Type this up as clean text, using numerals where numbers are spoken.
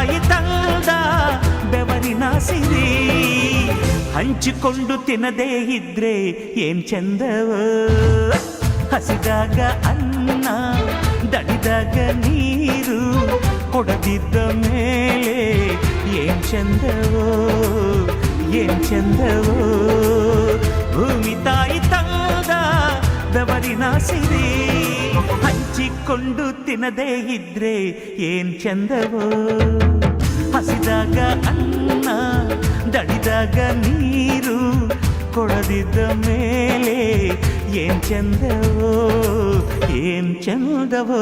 ತಾಯಿ ತಂದ ಬೆವರಿನ ಸಿರಿ ಹಂಚಿಕೊಂಡು ತಿನ್ನದೇ ಇದ್ರೆ ಏನ್ ಚಂದವೋ ಹಸಿದಾಗ ಅನ್ನ ದಣಿದಾಗ ನೀರು ಕೊಡದಿದ್ದ ಮೇಲೆ ಏನ್ ಚಂದವೋ ಏನ್ ಚಂದವೋ ಭೂಮಿ ತಾಯಿ ತಂದ ಬೆವರಿನ ಸಿರಿ ಹಂಚಿಕೊಂಡು ತಿನ್ನದೇ ಇದ್ರೆ ಏನ್ ಚಂದವೋ ಹಸಿದಾಗ ಅನ್ನ ದಣಿದಾಗ ನೀರು ಕೊಡದಿದ್ದ ಮೇಲೆ ಏನ್ ಚಂದವೋ ಏನ್ ಚಂದವೋ